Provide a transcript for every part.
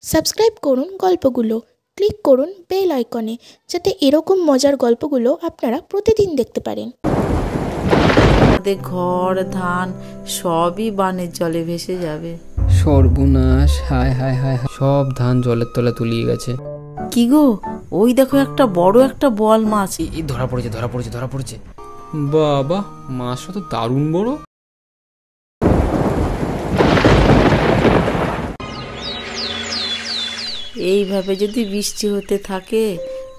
Subscribe করুন গল্পগুলো, click করুন বেল আইকনে, যাতে এরকম মজার গল্পগুলো আপনারা প্রতিদিন দেখতে পারেন। আমাদের ঘর ধান সবই বানের জলে ভেসে যাবে। সর্বনাশ! হায় হায় হায়, সব ধান জলের তলায় তলিয়ে গেছে। কি গো, ওই দেখো একটা বড় একটা বোয়াল মাছ। ধরা পড়েছে ধরা পড়েছে ধরা পড়েছে। বাবা, মাছটা তো দারুণ বড়। এইভাবে যদি বৃষ্টি হতে থাকে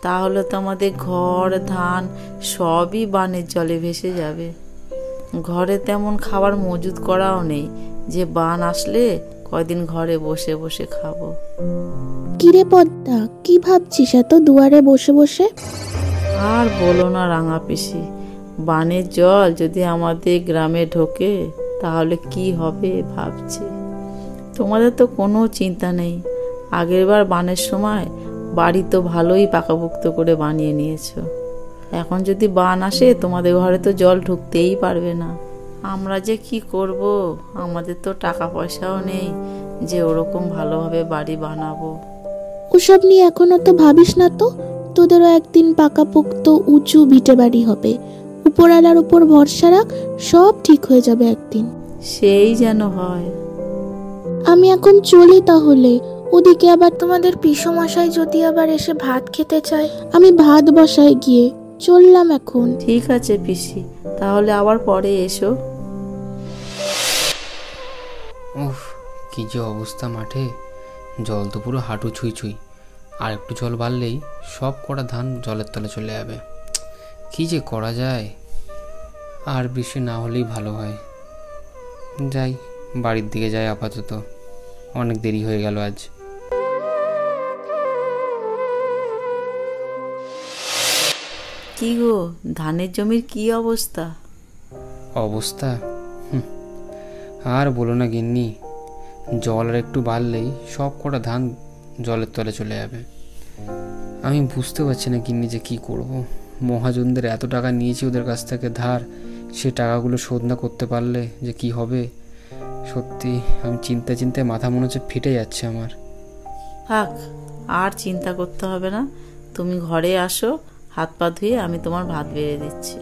তাহলে তো আমাদের ঘর ধান সবই বানের জলে ভেসে যাবে। ঘরে তেমন খাবার মজুদ করাও নেই যে বান আসলে কয়দিন ঘরে বসে বসে খাবো। কিরে পদ্মা, কি ভাবছিস এত দুয়ারে বসে বসে? আর বলো না রাঙা পিসি, বানের জল যদি আমাদের গ্রামে ঢোকে তাহলে কি হবে ভাবছি। তোমাদের তো কোনো চিন্তা নেই, আগেরবার বানের সময় বাড়ি তো ভালোই পাকাপোক্ত করে বানিয়ে নিয়েছো। এখন যদি বান আসে তোমাদের ঘরে তো জল ঢুকতেই পারবে না। আমরা যে কি করব, আমাদের তো টাকা পয়সাও নেই যে ওরকম ভালোভাবে বাড়ি বানাবো। ওসব নিয়ে এখনো তো ভাবিস না তো, তোদেরও একদিন পাকাপোক্ত উঁচু ভিটে বাড়ি হবে। উপরওয়ালার উপর ভরসা রাখ, সব ঠিক হয়ে যাবে একদিন। সেই যেন হয়। আমি এখন চলি তাহলে, ওদিকে আবার তোমাদের পিসমশাই যদি আবার এসে ভাত খেতে চায়। আমি ভাত বসাই গিয়ে, চললাম এখন। ঠিক আছে পিসি, তাহলে আবার পরে এসো। উফ, কি যে অবস্থা মাঠে! জল তো পুরো হাঁটু ছুঁই ছুঁই। আর একটু জল বাড়লেই সব কটা ধান জলের তলে চলে যাবে। কি যে করা যায়! আর বৃষ্টি না হলেই ভালো হয়। যাই, বাড়ির দিকে যাই আপাতত, অনেক দেরি হয়ে গেল আজ। কি গো, ধানের জমির কি অবস্থা? অবস্থা আর বলো না গিন্নি, জল আর একটু বাড়লেই সব কটা ধান জলের তলে চলে যাবে। আমি বুঝতে পারছি না গিন্নি যে কী করব। মহাজনদের এত টাকা নিয়েছি ওদের কাছ থেকে ধার, সে টাকাগুলো শোধ না করতে পারলে যে কি হবে। সত্যি আমি চিন্তায় চিন্তায় মাথা মনে হচ্ছে ফেটে যাচ্ছে আমার। থাক, আর চিন্তা করতে হবে না। তুমি ঘরে আসো, হাত পা ধুয়ে আমি তোমার ভাত বেড়ে দিচ্ছি।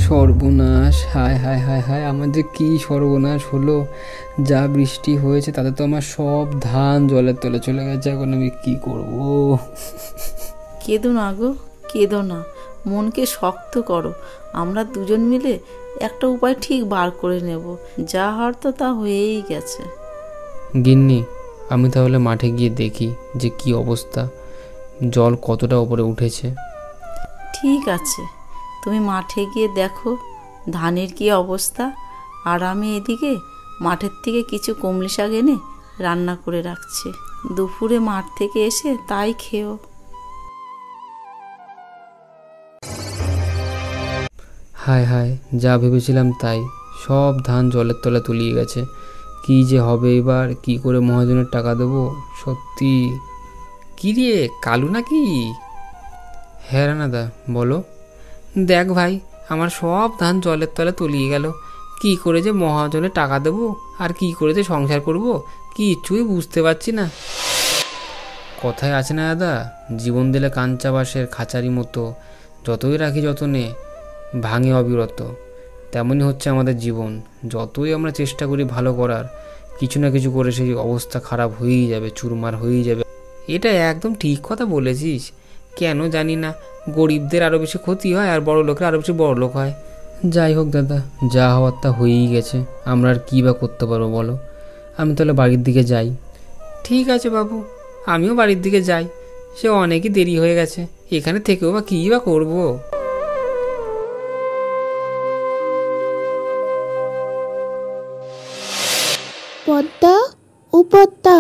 সর্বনাশ! হায় হায় হায় হায়, আমাদের কি সর্বনাশ হলো! যা বৃষ্টি হয়েছে তাতে তো আমার সব ধান জলের তলে চলে গেছে। এখন আমি কি করব? কেঁদো না গো, কেঁদো না, মনকে শক্ত করো। আমরা দুজন মিলে একটা উপায় ঠিক বার করে নেব। যা হওয়ার তো তা হয়েই গেছে। গিন্নি, আমি তাহলে মাঠে গিয়ে দেখি যে কি অবস্থা, জল কতটা উপরে উঠেছে। ঠিক আছে, তুমি মাঠে গিয়ে দেখো ধানের কি অবস্থা, আর আমি এদিকে মাঠের থেকে কিছু কমলি শাক এনে রান্না করে রাখছি। দুপুরে মাঠ থেকে এসে তাই খেও। হায় হায়, যা ভেবেছিলাম তাই, সব ধান জলের তলে তলিয়ে গেছে। কি যে হবে এবার, কি করে মহাজনের টাকা দেবো সত্যি। কি রে কালু নাকি? হ্যাঁ রানাদা, বলো। দেখ ভাই, আমার সব ধান জলের তলে তলিয়ে গেল। কি করে যে মহাজনের টাকা দেবো আর কি করে যে সংসার করব, কিছুই বুঝতে পারছি না। কথায় আছে না দাদা, জীবন দিলে কাঞ্চা বাঁশের খাঁচারি মতো, যতই রাখি যতনে ভাঙে অবিরত। তেমনই হচ্ছে আমাদের জীবন। যতই আমরা চেষ্টা করি ভালো করার, কিছু না কিছু করে সেই অবস্থা খারাপ হয়েই যাবে, চুরমার হয়েই যাবে। এটা একদম ঠিক কথা বলেছিস। কেন জানি না, গরিবদের আরও বেশি ক্ষতি হয় আর বড় লোকের আরও বেশি বড় লোক হয়। যাই হোক দাদা, যা হওয়ার তা হয়েই গেছে, আমরা আর কী বা করতে পারবো বলো। আমি তাহলে বাড়ির দিকে যাই। ঠিক আছে বাবু, আমিও বাড়ির দিকে যাই। সে অনেকই দেরি হয়ে গেছে, এখানে থেকেও বা কী বা করবো। পদ্মা, ও পদ্মা,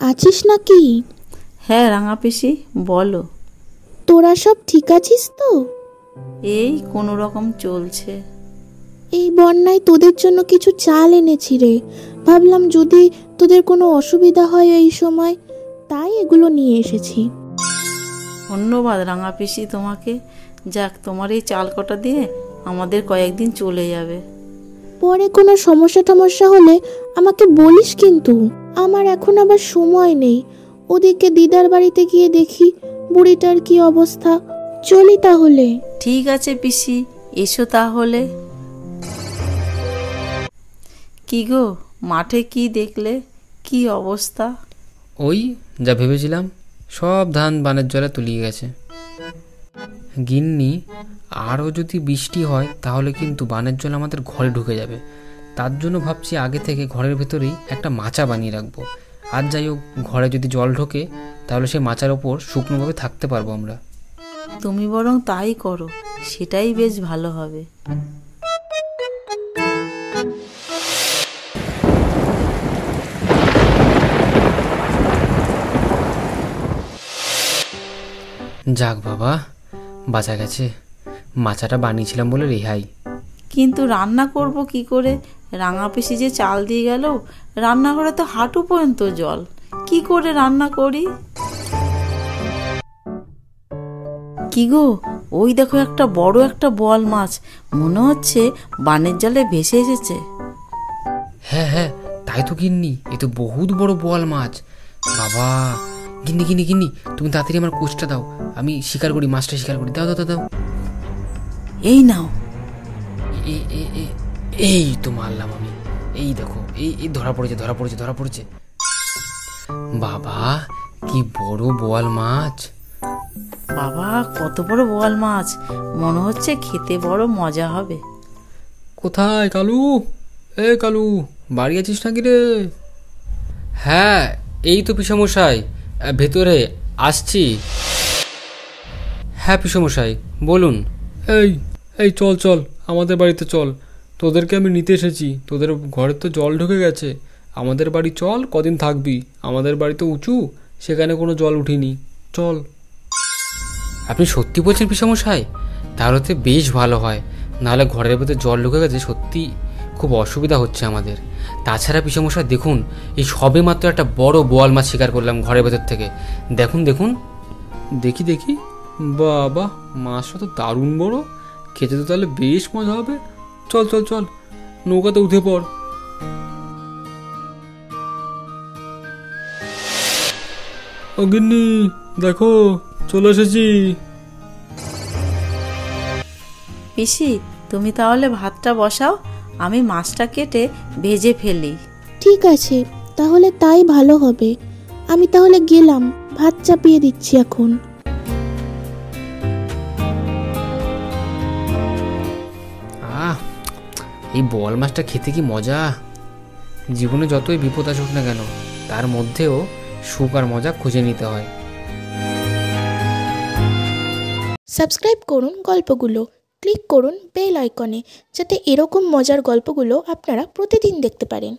আছিস নাকি? হ্যাঁ রাঙা পিসি, বলো। তোরা সব ঠিক আছিস তো? এই কোনো রকম চলছে। এই বন্যায় তোদের জন্য কিছু চাল এনেছি রে, ভাবলাম যদি তোদের কোনো অসুবিধা হয় এই সময়, তাই এগুলো নিয়ে এসেছি। ধন্যবাদ রাঙা পিসি তোমাকে। যাক, তোমার এই চাল কটা দিয়ে আমাদের কয়েকদিন চলে যাবে। পরে কোনো সমস্যা হলে আমাকে বলিস কিন্তু। আমার এখন আবার সময় নেই। ওদিকে দিদার বাড়িতে গিয়ে দেখি বুড়িটার কি অবস্থা। চলি তাহলে। ঠিক আছে পিসি, এসো তাহলে। কি গো, মাঠে কি দেখলে? কি অবস্থা? ওই যা ভেবেছিলাম, সব ধান বানের জলে তলিয়ে গেছে। গিন্নি, আরও যদি বৃষ্টি হয় তাহলে কিন্তু বানের জল আমাদের ঘরে ঢুকে যাবে। তার জন্য ভাবছি আগে থেকে ঘরের ভেতরেই একটা মাচা বানিয়ে রাখবো। আর যাই হোক, ঘরে যদি জল ঢোকে তাহলে সেই মাচার ওপর শুকনোভাবে থাকতে পারবো আমরা। তুমি বরং তাই করো, সেটাই বেশ ভালো হবে। যাক বাবা, বাঁচা গেছে। মাচাটা বানিয়েছিলাম বলে রেহাই। কিন্তু রান্না করব কি করে? রাঙা পিসি যে চাল দিয়ে গেল, রান্নাঘরে তো হাঁটু পর্যন্ত জল। কি করে রান্না করি? কি গো, ওই দেখো একটা বড় একটা বোয়াল মাছ, মনে হচ্ছে বানের জলে ভেসে এসেছে। হ্যাঁ হ্যাঁ, তাই তো গিন্নি, এ তো বহুত বড় বোয়াল মাছ। বাবা, গিন্নি গিন্নি গিন্নি, তুমি তাড়াতাড়ি আমার কোচটা দাও, আমি শিকার করি, মাছটা শিকার করি। দাও দাও দাও দাও। এই নাও। এই তো মারলাম আমি। এই দেখো, এই ধরা পড়েছে ধরা পড়েছে ধরা পড়েছে। বাবা, কি বড় বোয়াল মাছ! বাবা, কত বড় বোয়াল মাছ! মনে হচ্ছে খেতে বড় মজা হবে। কোথায় কালু? এ কালু, বাড়ি আছিস নাকি রে? হ্যাঁ, এই তো পিসমশাই, ভেতরে আসছি। হ্যাঁ পিসমশাই, বলুন। এই এই চল চল, আমাদের বাড়িতে চল। তোদেরকে আমি নিতে এসেছি। তোদের ঘরে তো জল ঢুকে গেছে। আমাদের বাড়ি চল, কদিন থাকবি। আমাদের বাড়ি তো উঁচু, সেখানে কোনো জল উঠিনি। চল। আপনি সত্যি বলছেন পিসমশাই? তাহলে তো বেশ ভালো হয়, নাহলে ঘরের ভেতরে জল ঢুকে গেছে, সত্যি খুব অসুবিধা হচ্ছে আমাদের। তাছাড়া পিসমশাই দেখুন, এই সবে মাত্র একটা বড় বোয়াল মাছ শিকার করলাম ঘরের ভেতর থেকে। দেখুন দেখুন। দেখি দেখি। বাবা, মাছটা তো দারুণ বড়। খেতে তো তাহলে বেশ মজা হবে। চল চল চল, নৌকাতে উঠে পড়। ও গিন্নি, দেখো চলে এসেছি। পিসি, তুমি তাহলে ভাতটা বসাও, আমি মাছটা কেটে ভেজে ফেলি। ঠিক আছে, তাহলে তাই ভালো হবে। আমি তাহলে গেলাম, ভাত চাপিয়ে দিচ্ছি এখন। এই বোয়াল মাছটা খেতে কি মজা! জীবনে যতই বিপদ আসুক না কেন, তার মধ্যেও সুখ আর মজা খুঁজে নিতে হয়। সাবস্ক্রাইব করুন গল্পগুলো, ক্লিক করুন বেল আইকনে, যাতে এরকম মজার গল্পগুলো আপনারা প্রতিদিন দেখতে পারেন।